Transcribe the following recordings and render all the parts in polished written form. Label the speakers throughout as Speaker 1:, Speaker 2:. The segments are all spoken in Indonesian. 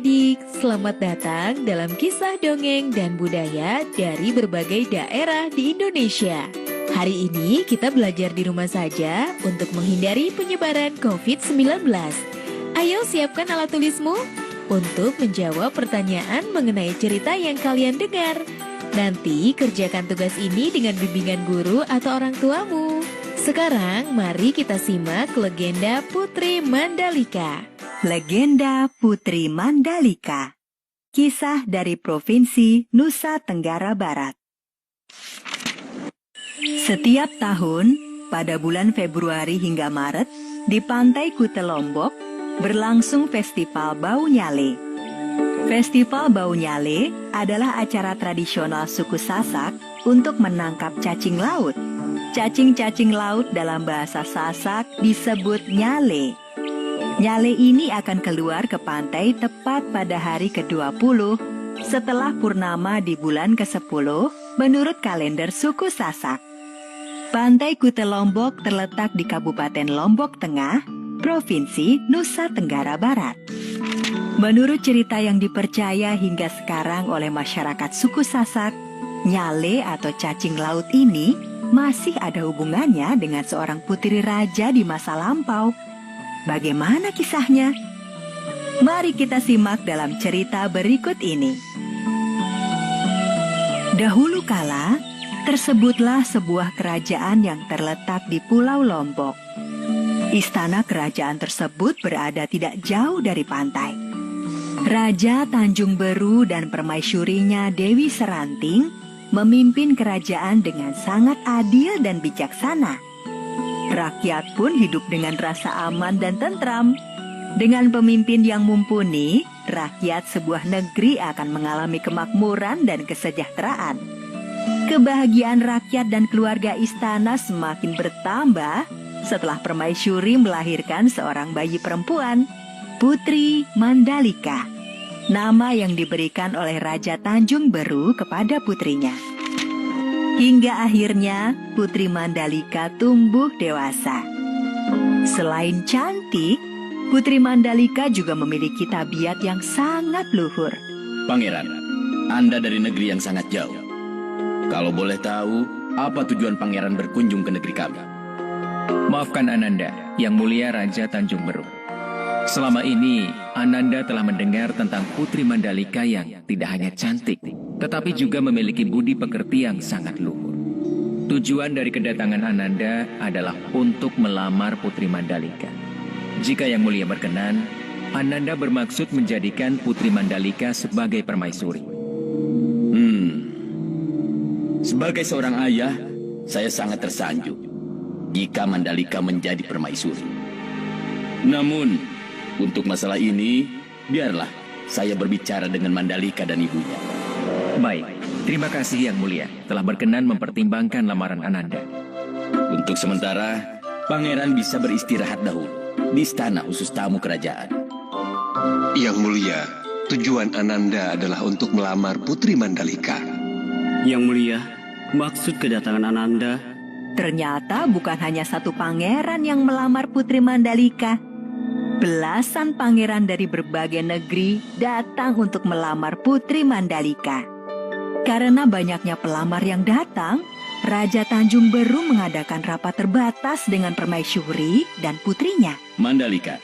Speaker 1: adik-adik, selamat datang dalam kisah dongeng dan budaya dari berbagai daerah di Indonesia. Hari ini kita belajar di rumah saja untuk menghindari penyebaran COVID-19. Ayo siapkan alat tulismu untuk menjawab pertanyaan mengenai cerita yang kalian dengar. Nanti kerjakan tugas ini dengan bimbingan guru atau orang tuamu. Sekarang mari kita simak legenda Putri Mandalika.
Speaker 2: Legenda Putri Mandalika. Kisah dari Provinsi Nusa Tenggara Barat. Setiap tahun, pada bulan Februari hingga Maret, di pantai Kuta Lombok, berlangsung Festival Bau Nyale. Festival Bau Nyale adalah acara tradisional suku Sasak untuk menangkap cacing laut. Cacing-cacing laut dalam bahasa Sasak disebut nyale. Nyale ini akan keluar ke pantai tepat pada hari ke-20 setelah purnama di bulan ke-10 menurut kalender suku Sasak. Pantai Kuta Lombok terletak di Kabupaten Lombok Tengah, Provinsi Nusa Tenggara Barat. Menurut cerita yang dipercaya hingga sekarang oleh masyarakat suku Sasak, nyale atau cacing laut ini masih ada hubungannya dengan seorang putri raja di masa lampau. Bagaimana kisahnya? Mari kita simak dalam cerita berikut ini. Dahulu kala, tersebutlah sebuah kerajaan yang terletak di Pulau Lombok. Istana kerajaan tersebut berada tidak jauh dari pantai. Raja Tanjung Beru dan permaisurinya Dewi Seranting memimpin kerajaan dengan sangat adil dan bijaksana. Rakyat pun hidup dengan rasa aman dan tentram. Dengan pemimpin yang mumpuni, rakyat sebuah negeri akan mengalami kemakmuran dan kesejahteraan. Kebahagiaan rakyat dan keluarga istana semakin bertambah setelah permaisuri melahirkan seorang bayi perempuan, Putri Mandalika, nama yang diberikan oleh Raja Tanjung Beru kepada putrinya. Hingga akhirnya Putri Mandalika tumbuh dewasa. Selain cantik, Putri Mandalika juga memiliki tabiat yang sangat luhur.
Speaker 3: Pangeran, Anda dari negeri yang sangat jauh. Kalau boleh tahu, apa tujuan Pangeran berkunjung ke negeri kami?
Speaker 4: Maafkan Ananda, Yang Mulia Raja Tanjung Beru. Selama ini, Ananda telah mendengar tentang Putri Mandalika yang tidak hanya cantik, tetapi juga memiliki budi pekerti yang sangat luhur. Tujuan dari kedatangan Ananda adalah untuk melamar Putri Mandalika. Jika Yang Mulia berkenan, Ananda bermaksud menjadikan Putri Mandalika sebagai permaisuri.
Speaker 3: Sebagai seorang ayah, saya sangat tersanjung jika Mandalika menjadi permaisuri. Namun, untuk masalah ini, biarlah saya berbicara dengan Mandalika dan ibunya.
Speaker 4: Baik, terima kasih Yang Mulia telah berkenan mempertimbangkan lamaran Ananda.
Speaker 3: Untuk sementara, Pangeran bisa beristirahat dahulu di istana khusus tamu kerajaan.
Speaker 5: Yang Mulia, tujuan Ananda adalah untuk melamar Putri Mandalika.
Speaker 6: Yang Mulia, maksud kedatangan Ananda...
Speaker 2: Ternyata bukan hanya satu pangeran yang melamar Putri Mandalika. Belasan pangeran dari berbagai negeri datang untuk melamar Putri Mandalika. Karena banyaknya pelamar yang datang, Raja Tanjung Beru mengadakan rapat terbatas dengan permaisuri dan putrinya.
Speaker 3: Mandalika,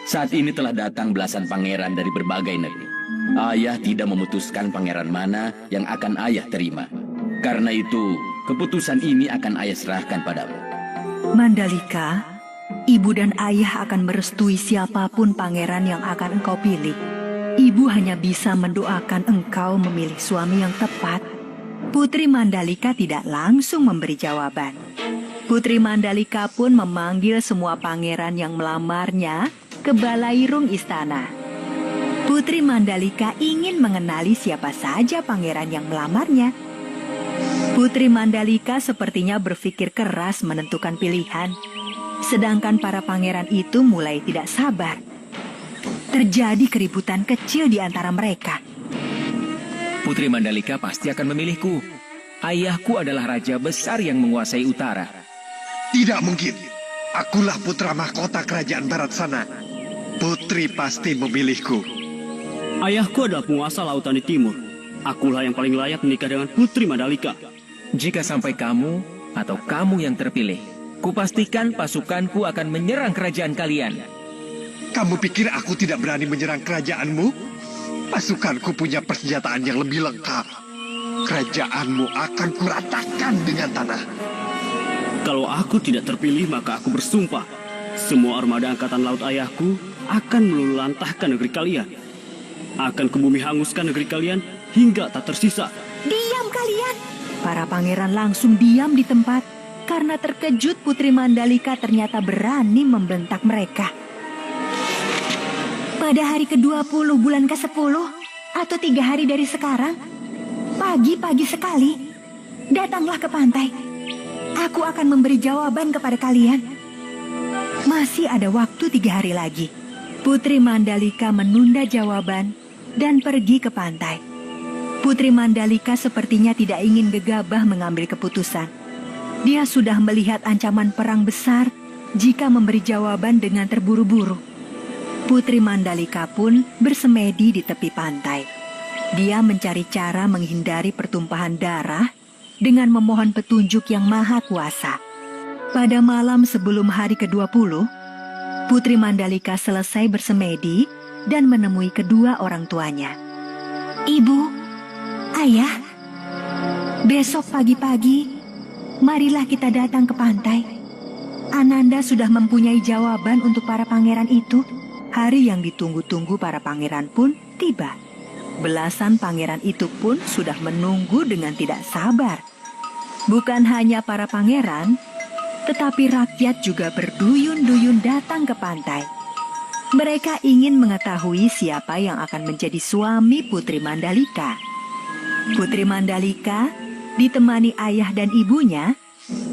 Speaker 3: saat ini telah datang belasan pangeran dari berbagai negeri. Ayah tidak memutuskan pangeran mana yang akan ayah terima. Karena itu, keputusan ini akan ayah serahkan padamu.
Speaker 2: Mandalika, ibu dan ayah akan merestui siapapun pangeran yang akan engkau pilih. Ibu hanya bisa mendoakan engkau memilih suami yang tepat. Putri Mandalika tidak langsung memberi jawaban. Putri Mandalika pun memanggil semua pangeran yang melamarnya ke balairung istana. Putri Mandalika ingin mengenali siapa saja pangeran yang melamarnya. Putri Mandalika sepertinya berpikir keras menentukan pilihan. Sedangkan para pangeran itu mulai tidak sabar. Terjadi keributan kecil di antara mereka.
Speaker 4: Putri Mandalika pasti akan memilihku. Ayahku adalah raja besar yang menguasai utara.
Speaker 5: Tidak mungkin. Akulah putra mahkota kerajaan barat sana. Putri pasti memilihku.
Speaker 6: Ayahku adalah penguasa lautan di timur. Akulah yang paling layak menikah dengan Putri Mandalika.
Speaker 4: Jika sampai kamu atau kamu yang terpilih, kupastikan pasukanku akan menyerang kerajaan kalian.
Speaker 5: Kamu pikir aku tidak berani menyerang kerajaanmu? Pasukanku punya persenjataan yang lebih lengkap. Kerajaanmu akan kuratakan dengan tanah.
Speaker 6: Kalau aku tidak terpilih, maka aku bersumpah semua armada angkatan laut ayahku akan meluluhlantahkan negeri kalian. Akan ke bumi hanguskan negeri kalian hingga tak tersisa.
Speaker 2: Diam kalian! Para pangeran langsung diam di tempat karena terkejut Putri Mandalika ternyata berani membentak mereka. Pada hari ke-20 bulan ke-10 atau 3 hari dari sekarang, pagi-pagi sekali, datanglah ke pantai. Aku akan memberi jawaban kepada kalian. Masih ada waktu 3 hari lagi. Putri Mandalika menunda jawaban dan pergi ke pantai. Putri Mandalika sepertinya tidak ingin gegabah mengambil keputusan. Dia sudah melihat ancaman perang besar jika memberi jawaban dengan terburu-buru. Putri Mandalika pun bersemedi di tepi pantai. Dia mencari cara menghindari pertumpahan darah dengan memohon petunjuk yang maha kuasa. Pada malam sebelum hari ke-20, Putri Mandalika selesai bersemedi dan menemui kedua orang tuanya. Ibu, Ayah, besok pagi-pagi, marilah kita datang ke pantai. Ananda sudah mempunyai jawaban untuk para pangeran itu. Hari yang ditunggu-tunggu para pangeran pun tiba. Belasan pangeran itu pun sudah menunggu dengan tidak sabar. Bukan hanya para pangeran, tetapi rakyat juga berduyun-duyun datang ke pantai. Mereka ingin mengetahui siapa yang akan menjadi suami Putri Mandalika. Putri Mandalika ditemani ayah dan ibunya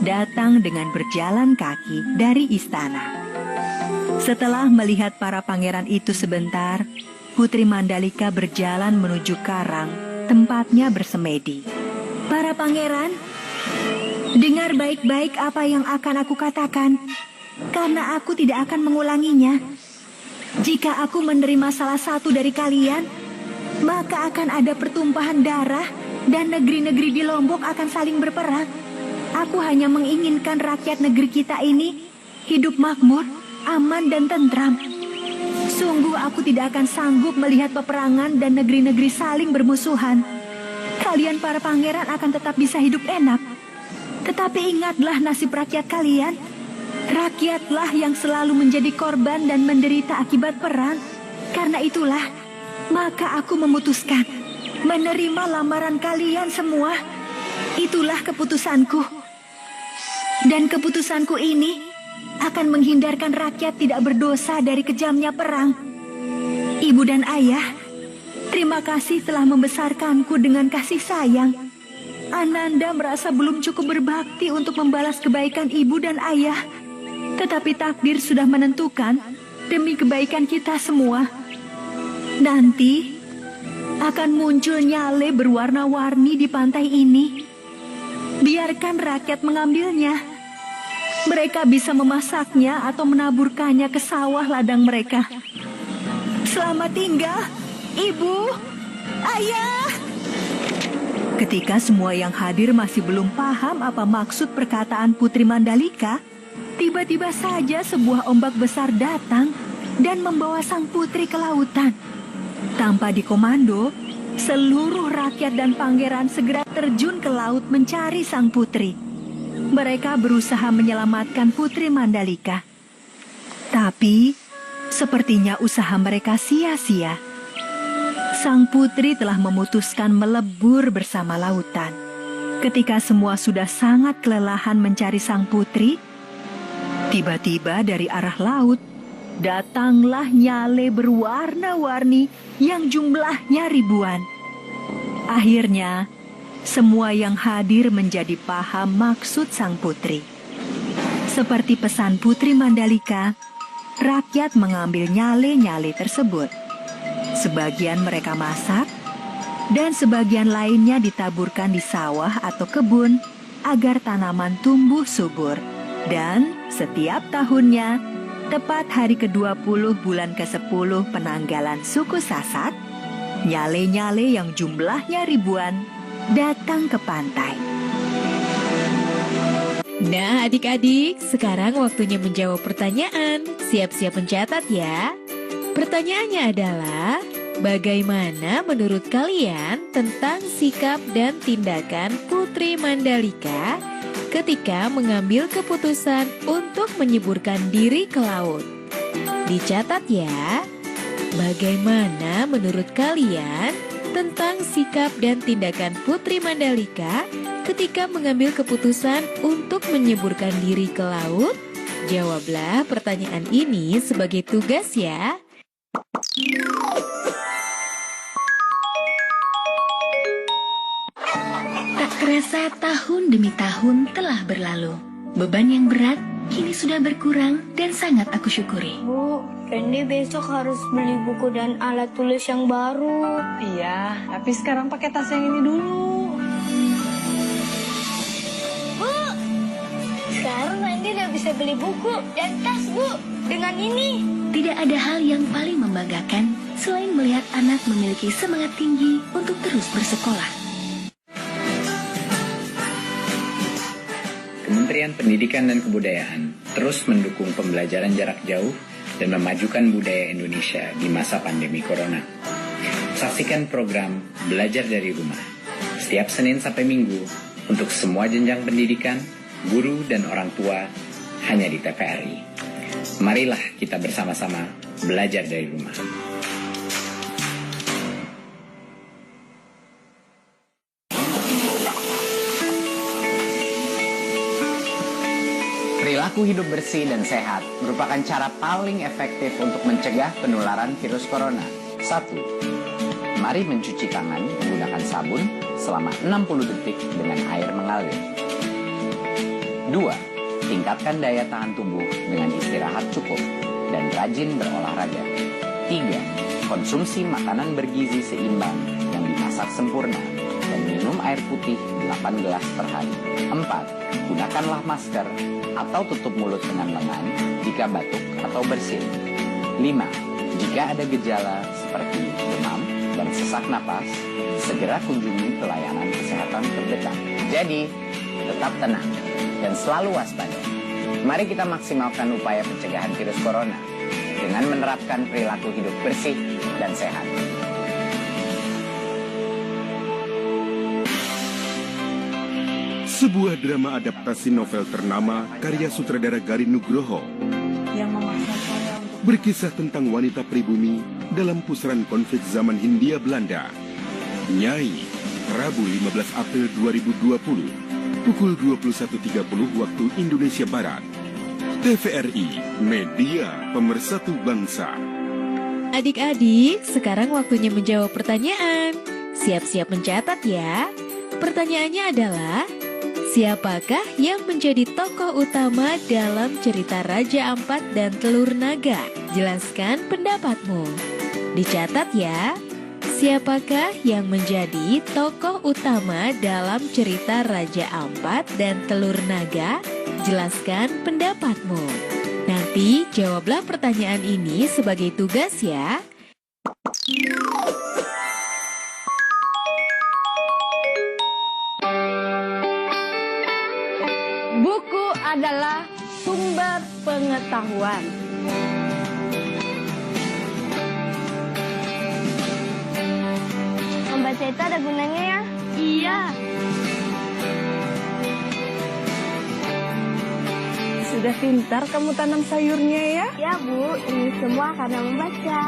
Speaker 2: datang dengan berjalan kaki dari istana. Setelah melihat para pangeran itu sebentar, Putri Mandalika berjalan menuju karang tempatnya bersemedi. Para pangeran, dengar baik-baik apa yang akan aku katakan, karena aku tidak akan mengulanginya. Jika aku menerima salah satu dari kalian, maka akan ada pertumpahan darah dan negeri-negeri di Lombok akan saling berperang. Aku hanya menginginkan rakyat negeri kita ini hidup makmur, aman dan tentram. Sungguh aku tidak akan sanggup melihat peperangan dan negeri-negeri saling bermusuhan. Kalian para pangeran akan tetap bisa hidup enak. Tetapi ingatlah nasib rakyat kalian. Rakyatlah yang selalu menjadi korban dan menderita akibat perang. Karena itulah, maka aku memutuskan menerima lamaran kalian semua. Itulah keputusanku. Dan keputusanku ini akan menghindarkan rakyat tidak berdosa dari kejamnya perang. Ibu dan ayah, terima kasih telah membesarkanku dengan kasih sayang. Ananda merasa belum cukup berbakti untuk membalas kebaikan ibu dan ayah. Tetapi takdir sudah menentukan demi kebaikan kita semua. Nanti akan muncul nyale berwarna-warni di pantai ini. Biarkan rakyat mengambilnya. Mereka bisa memasaknya atau menaburkannya ke sawah ladang mereka. Selamat tinggal, Ibu, Ayah. Ketika semua yang hadir masih belum paham apa maksud perkataan Putri Mandalika, tiba-tiba saja sebuah ombak besar datang dan membawa sang putri ke lautan. Tanpa dikomando, seluruh rakyat dan pangeran segera terjun ke laut mencari sang putri. Mereka berusaha menyelamatkan Putri Mandalika. Tapi, sepertinya usaha mereka sia-sia. Sang putri telah memutuskan melebur bersama lautan. Ketika semua sudah sangat kelelahan mencari sang putri, tiba-tiba dari arah laut, datanglah nyale berwarna-warni yang jumlahnya ribuan. Akhirnya, semua yang hadir menjadi paham maksud sang putri. Seperti pesan Putri Mandalika, rakyat mengambil nyale-nyale tersebut. Sebagian mereka masak, dan sebagian lainnya ditaburkan di sawah atau kebun agar tanaman tumbuh subur. Dan setiap tahunnya, tepat hari ke-20 bulan ke-10 penanggalan suku Sasak, Nyale-nyale yang jumlahnya ribuan datang ke pantai.
Speaker 1: Nah adik-adik, sekarang waktunya menjawab pertanyaan. Siap-siap mencatat ya. Pertanyaannya adalah, bagaimana menurut kalian tentang sikap dan tindakan Putri Mandalika ketika mengambil keputusan untuk menyeburkan diri ke laut? Dicatat ya. Bagaimana menurut kalian tentang sikap dan tindakan Putri Mandalika ketika mengambil keputusan untuk menyeburkan diri ke laut? Jawablah pertanyaan ini sebagai tugas ya.
Speaker 7: Tak terasa tahun demi tahun telah berlalu. Beban yang berat kini sudah berkurang dan sangat aku syukuri.
Speaker 8: Bu, Randy besok harus beli buku dan alat tulis yang baru.
Speaker 9: Iya, tapi sekarang pakai tas yang ini dulu.
Speaker 8: Bu, sekarang Randy udah bisa beli buku dan tas, Bu. Dengan ini.
Speaker 7: Tidak ada hal yang paling membanggakan selain melihat anak memiliki semangat tinggi untuk terus bersekolah.
Speaker 10: Kementerian Pendidikan dan Kebudayaan terus mendukung pembelajaran jarak jauh dan memajukan budaya Indonesia di masa pandemi Corona. Saksikan program Belajar dari Rumah setiap Senin sampai Minggu untuk semua jenjang pendidikan, guru, dan orang tua hanya di TVRI. Marilah kita bersama-sama belajar dari rumah. Perilaku hidup bersih dan sehat merupakan cara paling efektif untuk mencegah penularan virus corona. 1. Mari mencuci tangan menggunakan sabun selama 60 detik dengan air mengalir. 2. Tingkatkan daya tahan tubuh dengan istirahat cukup dan rajin berolahraga. 3. Konsumsi makanan bergizi seimbang yang dimasak sempurna dan minum air putih 8 gelas per hari. 4. Gunakanlah masker atau tutup mulut dengan lengan jika batuk atau bersin. 5. Jika ada gejala seperti demam dan sesak napas, segera kunjungi pelayanan kesehatan terdekat. Jadi, tetap tenang dan selalu waspada. Mari kita maksimalkan upaya pencegahan virus corona dengan menerapkan perilaku hidup bersih dan sehat.
Speaker 11: Sebuah drama adaptasi novel ternama karya sutradara Garin Nugroho
Speaker 9: Yang memaksa saya untuk
Speaker 11: berkisah tentang wanita pribumi dalam pusaran konflik zaman Hindia Belanda. Nyai, Rabu 15 April 2020, pukul 21.30 waktu Indonesia Barat. TVRI, media pemersatu bangsa.
Speaker 1: Adik-adik, sekarang waktunya menjawab pertanyaan. Siap-siap mencatat ya. Pertanyaannya adalah, siapakah yang menjadi tokoh utama dalam cerita Raja Ampat dan Telur Naga? Jelaskan pendapatmu. Dicatat ya. Siapakah yang menjadi tokoh utama dalam cerita Raja Ampat dan Telur Naga? Jelaskan pendapatmu. Nanti jawablah pertanyaan ini sebagai tugas ya.
Speaker 8: Buku adalah sumber pengetahuan. Membaca itu ada gunanya ya? Iya.
Speaker 9: sudah pintar kamu tanam sayurnya ya?
Speaker 8: Ya Bu, ini semua karena membaca.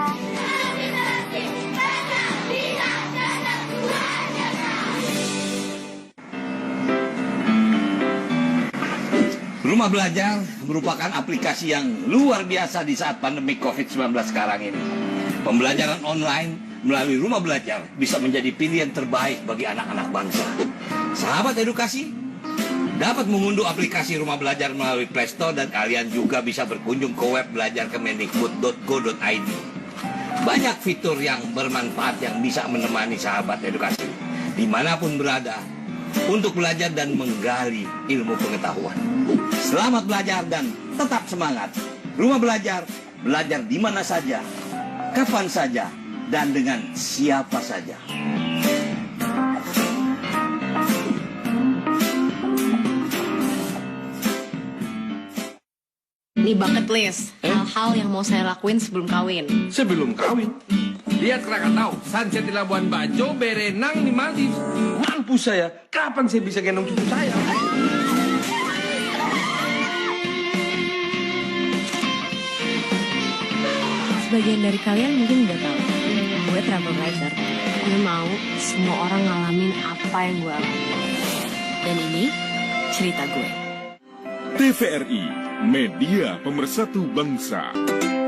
Speaker 3: Rumah Belajar merupakan aplikasi yang luar biasa di saat pandemi COVID-19 sekarang ini. Pembelajaran online melalui Rumah Belajar bisa menjadi pilihan terbaik bagi anak-anak bangsa. Sahabat edukasi dapat mengunduh aplikasi Rumah Belajar melalui Play Store dan kalian juga bisa berkunjung ke web belajarkemendikbud.go.id. Banyak fitur yang bermanfaat yang bisa menemani sahabat edukasi dimanapun berada untuk belajar dan menggali ilmu pengetahuan. Selamat belajar dan tetap semangat. Rumah Belajar, belajar di mana saja, kapan saja,
Speaker 12: dan dengan siapa saja.
Speaker 13: Ini bucket list, hal-hal yang mau saya lakuin sebelum kawin.
Speaker 14: Sebelum kawin? Lihat Krakatau, sunset di Labuan Bajo, berenang di Maldives. Mampus saya, kapan saya bisa gendong cucu saya?
Speaker 1: Sebagian dari kalian mungkin nggak tahu, gue travel writer.
Speaker 13: Gue mau semua orang ngalamin apa yang gue alami.
Speaker 1: Dan ini cerita gue.
Speaker 11: TVRI, media pemersatu bangsa.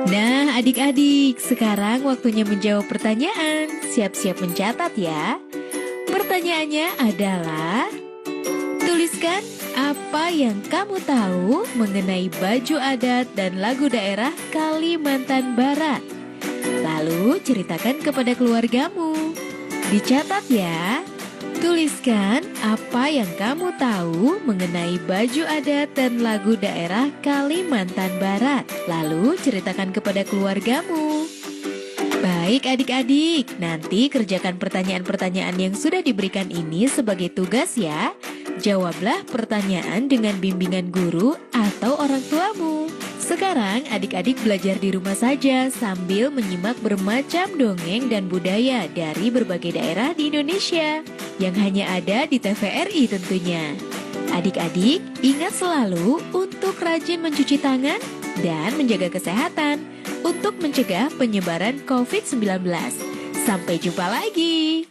Speaker 1: Nah, adik-adik, sekarang waktunya menjawab pertanyaan. Siap-siap mencatat ya. Pertanyaannya adalah, tuliskan apa yang kamu tahu mengenai baju adat dan lagu daerah Kalimantan Barat. Lalu ceritakan kepada keluargamu. Dicatat ya. Tuliskan apa yang kamu tahu mengenai baju adat dan lagu daerah Kalimantan Barat. Lalu ceritakan kepada keluargamu. Baik adik-adik, nanti kerjakan pertanyaan-pertanyaan yang sudah diberikan ini sebagai tugas ya. Jawablah pertanyaan dengan bimbingan guru atau orang tuamu. Sekarang adik-adik belajar di rumah saja sambil menyimak bermacam dongeng dan budaya dari berbagai daerah di Indonesia yang hanya ada di TVRI tentunya. Adik-adik ingat selalu untuk rajin mencuci tangan dan menjaga kesehatan untuk mencegah penyebaran COVID-19. Sampai jumpa lagi.